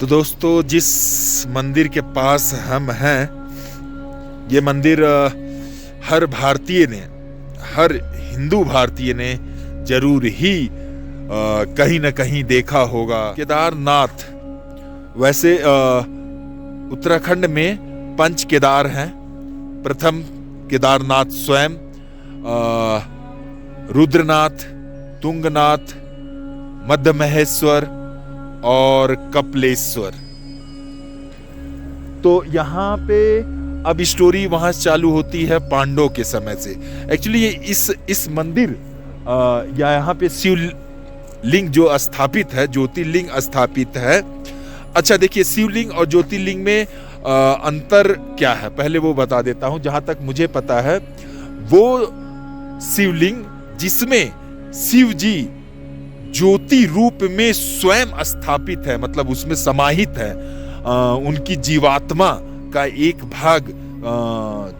तो दोस्तों, जिस मंदिर के पास हम हैं, ये मंदिर हर भारतीय ने, हर हिंदू भारतीय ने जरूर ही कहीं न कहीं देखा होगा। केदारनाथ, वैसे उत्तराखंड में पंच केदार हैं। प्रथम केदारनाथ स्वयं, रुद्रनाथ, तुंगनाथ, मध्य महेश्वर और कपिलेश्वर। तो यहाँ पे अब स्टोरी वहां से चालू होती है पांडवों के समय से। एक्चुअली ये इस मंदिर या यहाँ पे शिवलिंग जो स्थापित है, ज्योतिर्लिंग स्थापित है। अच्छा देखिए, शिवलिंग और ज्योतिर्लिंग में अंतर क्या है पहले वो बता देता हूं। जहां तक मुझे पता है, वो शिवलिंग जिसमें शिव जी ज्योति रूप में स्वयं स्थापित है, मतलब उसमें समाहित है। उनकी जीवात्मा का एक भाग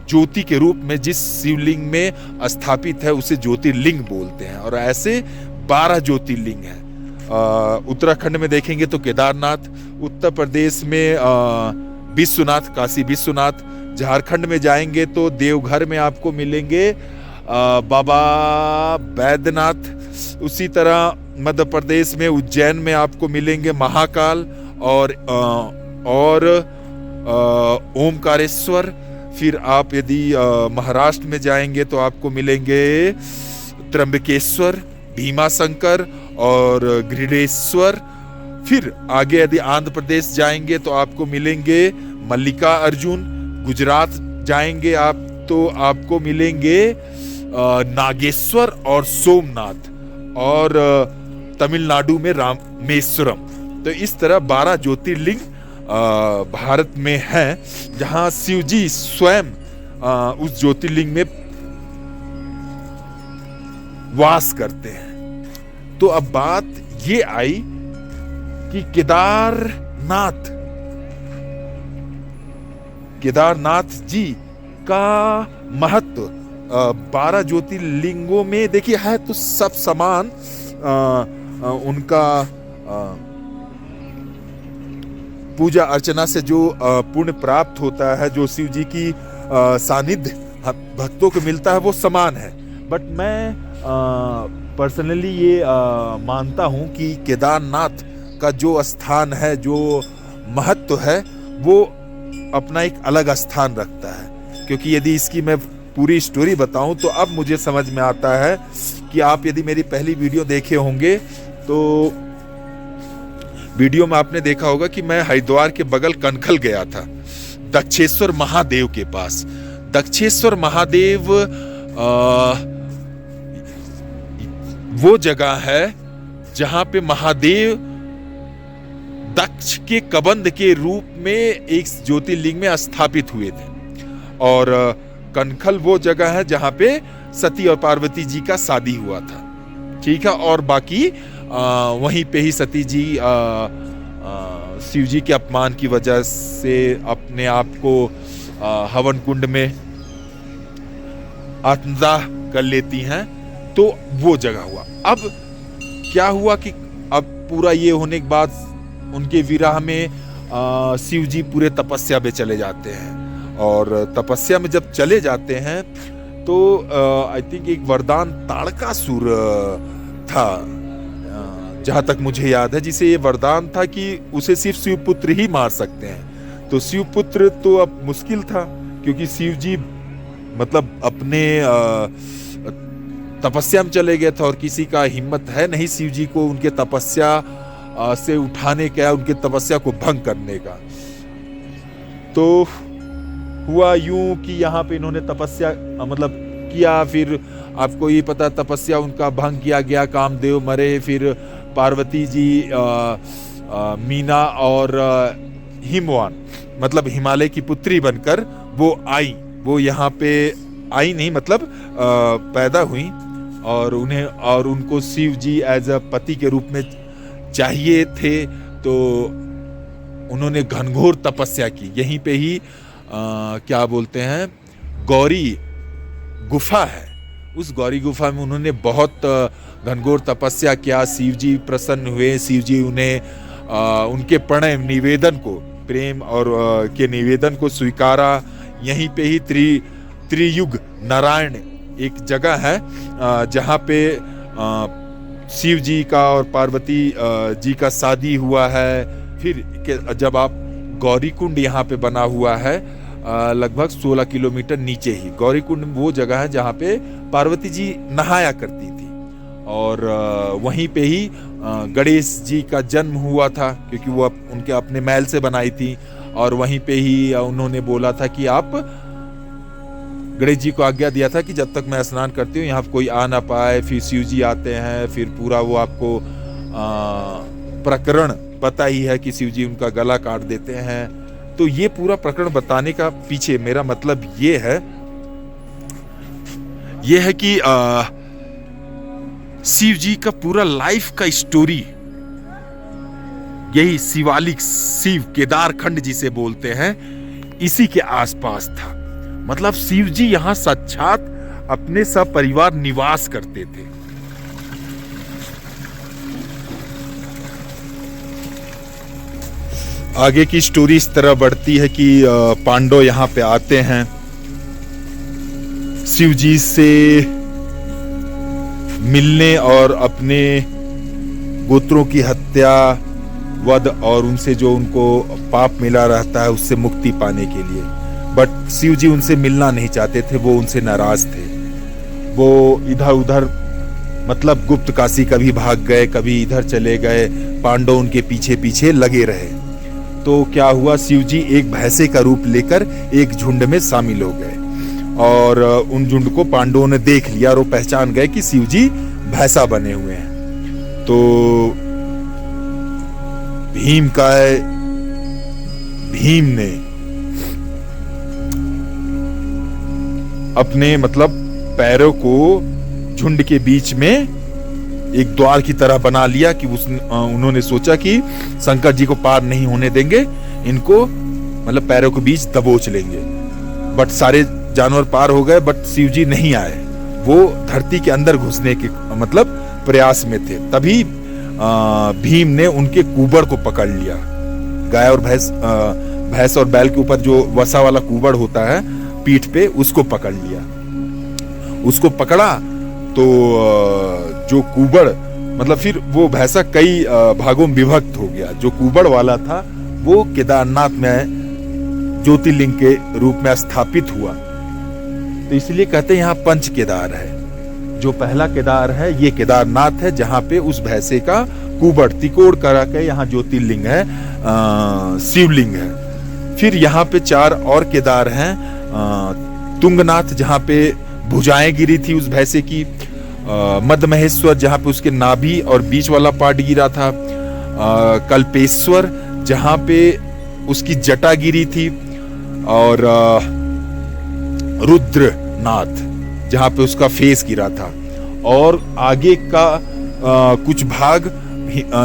ज्योति के रूप में जिस शिवलिंग में स्थापित है उसे ज्योतिर्लिंग बोलते हैं। और ऐसे 12 ज्योतिर्लिंग हैं। उत्तराखंड में देखेंगे तो केदारनाथ, उत्तर प्रदेश में विश्वनाथ, काशी विश्वनाथ, झारखंड में जाएंगे तो देवघर में आपको मिलेंगे बाबा बैद्यनाथ। उसी तरह मध्य प्रदेश में उज्जैन में आपको मिलेंगे महाकाल और ओमकारेश्वर। फिर आप यदि महाराष्ट्र में जाएंगे तो आपको मिलेंगे त्र्यंबकेश्वर, भीमाशंकर और गृडेश्वर। फिर आगे यदि आंध्र प्रदेश जाएंगे तो आपको मिलेंगे मल्लिका अर्जुन। गुजरात जाएंगे आप तो आपको मिलेंगे नागेश्वर और सोमनाथ। और तमिलनाडु में रामेश्वरम। तो इस तरह 12 ज्योतिर्लिंग भारत में हैं, जहां शिव जी स्वयं उस ज्योतिर्लिंग में वास करते हैं। तो अब बात ये आई कि केदारनाथ जी का महत्व 12 ज्योतिर्लिंगों में देखिए है तो सब समान। उनका पूजा अर्चना से जो पुण्य प्राप्त होता है, जो शिव जी की सानिध्य भक्तों को मिलता है, वो समान है। बट मैं पर्सनली ये मानता हूँ कि केदारनाथ का जो स्थान है, जो महत्व है, वो अपना एक अलग स्थान रखता है। क्योंकि यदि इसकी मैं पूरी स्टोरी बताऊं तो अब मुझे समझ में आता है कि आप यदि मेरी पहली वीडियो देखे होंगे तो वीडियो में आपने देखा होगा कि मैं हरिद्वार के बगल कनखल गया था, दक्षेश्वर महादेव के पास। दक्षेश्वर महादेव वो जगह है जहां पे महादेव दक्ष के कबंध के रूप में एक ज्योतिर्लिंग में स्थापित हुए थे। और कनखल वो जगह है जहां पे सती और पार्वती जी का शादी हुआ था, ठीक है। और बाकी वहीं पे ही सती जी शिव जी के अपमान की वजह से अपने आप को हवन कुंड में आत्मदाह कर लेती हैं। तो वो जगह हुआ। अब क्या हुआ कि अब पूरा ये होने के बाद उनके विरह में शिव जी पूरे तपस्या में चले जाते हैं। और तपस्या में जब चले जाते हैं तो आई थिंक एक वरदान ताड़कासुर था, जहां तक मुझे याद है, जिसे ये वरदान था कि उसे सिर्फ शिवपुत्र ही मार सकते हैं। तो शिवपुत्र तो अब मुश्किल था, क्योंकि शिव जी मतलब अपने तपस्या में चले गए थे और किसी का हिम्मत है नहीं शिव जी को उनके तपस्या से उठाने का, उनके तपस्या को भंग करने का। तो हुआ यूं कि यहाँ पे इन्होंने तपस्या मतलब किया। फिर आपको ये पता, तपस्या उनका भंग किया गया, कामदेव मरे। फिर पार्वती जी मीना और हिमवान मतलब हिमालय की पुत्री बनकर वो आई। वो यहाँ पे आई नहीं, मतलब पैदा हुई। और उनको शिव जी एज अ पति के रूप में चाहिए थे। तो उन्होंने घनघोर तपस्या की। यहीं पे ही क्या बोलते हैं, गौरी गुफा है। उस गौरी गुफा में उन्होंने बहुत घनघोर तपस्या किया। शिव जी प्रसन्न हुए। शिव जी उन्हें उनके प्रणय निवेदन को, प्रेम और के निवेदन को स्वीकारा। यहीं पे ही त्रियुग नारायण एक जगह है जहाँ पे शिव जी का और पार्वती जी का शादी हुआ है। फिर जब आप गौरीकुंड यहाँ पे बना हुआ है लगभग 16 किलोमीटर नीचे ही। गौरीकुंड वो जगह है जहाँ पे पार्वती जी नहाया करती थी और वहीं पे ही गणेश जी का जन्म हुआ था, क्योंकि वो उनके अपने महल से बनाई थी। और वहीं पे ही उन्होंने बोला था कि आप, गणेश जी को आज्ञा दिया था कि जब तक मैं स्नान करती हूँ यहाँ कोई आ ना पाए। फिर शिव जी आते हैं, फिर पूरा वो आपको प्रकरण पता ही है कि शिव जी उनका गला काट देते हैं। तो ये पूरा प्रकरण बताने का पीछे मेरा मतलब ये है कि शिव जी का पूरा लाइफ का स्टोरी यही शिवालिक, शिव केदार खंड जिसे बोलते हैं, इसी के आसपास था। मतलब शिव जी यहां साक्षात अपने सपरिवार निवास करते थे। आगे की स्टोरी इस तरह बढ़ती है कि पांडव यहाँ पे आते हैं, शिव जी से मिलने और अपने गोत्रों की हत्या, वध और उनसे जो उनको पाप मिला रहता है उससे मुक्ति पाने के लिए। बट शिव जी उनसे मिलना नहीं चाहते थे, वो उनसे नाराज थे। वो इधर उधर मतलब गुप्त काशी कभी भाग गए, कभी इधर चले गए। पांडव उनके पीछे पीछे लगे रहे। तो क्या हुआ, शिव जी एक भैंसे का रूप लेकर एक झुंड में शामिल हो गए और उन झुंड को पांडवों ने देख लिया और वो पहचान गए कि शिव जी भैंसा बने हुए हैं। तो भीम ने अपने मतलब पैरों को झुंड के बीच में एक द्वार की तरह बना लिया कि उन्होंने सोचा कि शंकर जी को पार नहीं होने देंगे, इनको मतलब पैरों के बीच दबोच लेंगे। बट सारे जानवर पार हो गए, बट शिव जी नहीं आए। वो धरती के अंदर घुसने के मतलब प्रयास में थे। तभी भीम ने उनके कुबड़ को पकड़ लिया। गाय और भैंस और बैल के ऊपर जो वसा वाला कुबड़ होता है पीठ पे, उसको पकड़ लिया। उसको पकड़ा तो जो कुबड़ मतलब फिर वो भैंसा कई भागों में विभक्त हो गया। जो कुबड़ वाला था वो केदारनाथ में ज्योतिर्लिंग के रूप में स्थापित हुआ। तो इसलिए कहते हैं यहाँ पंच केदार है। जो पहला केदार है ये केदारनाथ है, जहाँ पे उस भैंसे का कुबड़ तिकोड़ करा के यहाँ ज्योतिर्लिंग है, शिवलिंग है। फिर यहाँ पे 4 और केदार हैं। तुंगनाथ जहाँ पे भुजाएं गिरी थी उस भैंसे की, मदमहेश्वर जहाँ पे उसके नाभि और बीच वाला पार्ट गिरा था, कल्पेश्वर जहाँ पे उसकी जटा गिरी थी, और रुद्रनाथ जहाँ पे उसका फेस गिरा था। और आगे का कुछ भाग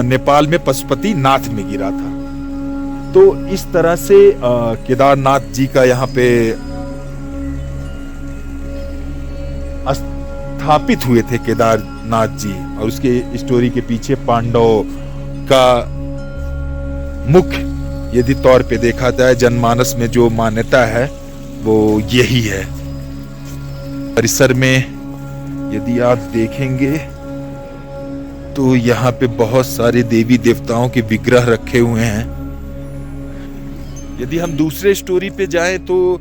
नेपाल में पशुपति नाथ में गिरा था। तो इस तरह से केदारनाथ जी का यहाँ पे स्थापित हुए थे केदारनाथ जी। और उसके स्टोरी के पीछे पांडव का मुख्य यदि तौर पे देखा जाए जनमानस में जो मान्यता है वो यही है। परिसर में यदि आप देखेंगे तो यहाँ पे बहुत सारे देवी देवताओं के विग्रह रखे हुए हैं। यदि हम दूसरे स्टोरी पे जाएं तो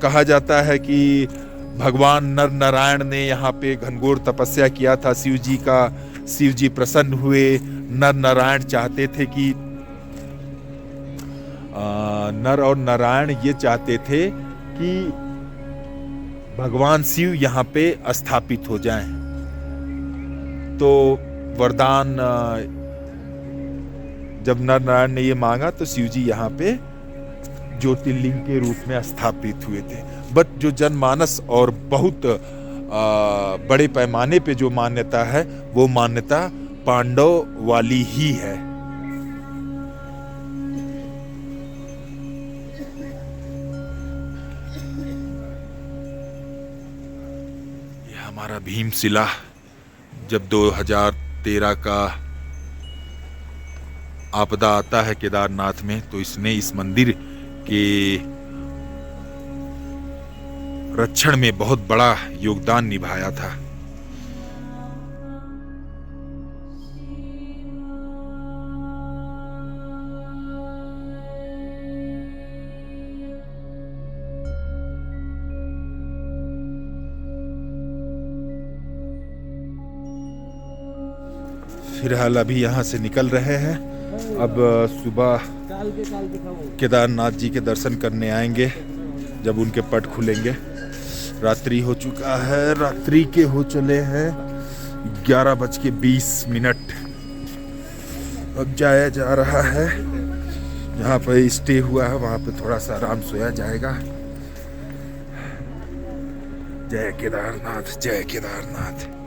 कहा जाता है कि भगवान नर नारायण ने यहाँ पे घनघोर तपस्या किया था शिव जी का। शिव जी प्रसन्न हुए। नर नारायण चाहते थे कि नर और नारायण ये चाहते थे कि भगवान शिव यहाँ पे स्थापित हो जाएं। तो वरदान जब नर नारायण ने ये मांगा तो शिव जी यहाँ पे ज्योतिर्लिंग के रूप में स्थापित हुए थे। बट जो जनमानस और बहुत बड़े पैमाने पे जो मान्यता है वो मान्यता पांडव वाली ही है। ये हमारा भीमशिला जब 2013 का आपदा आता है केदारनाथ में तो इसने इस मंदिर के रक्षण में बहुत बड़ा योगदान निभाया था। फिलहाल अभी यहाँ से निकल रहे हैं। अब सुबह केदारनाथ जी के दर्शन करने आएंगे जब उनके पट खुलेंगे। रात्रि हो चुका है, रात्रि के हो चले हैं 11:20। अब जाया जा रहा है। जहाँ पे स्टे हुआ है वहाँ पे थोड़ा सा आराम सोया जाएगा। जय केदारनाथ, जय केदारनाथ।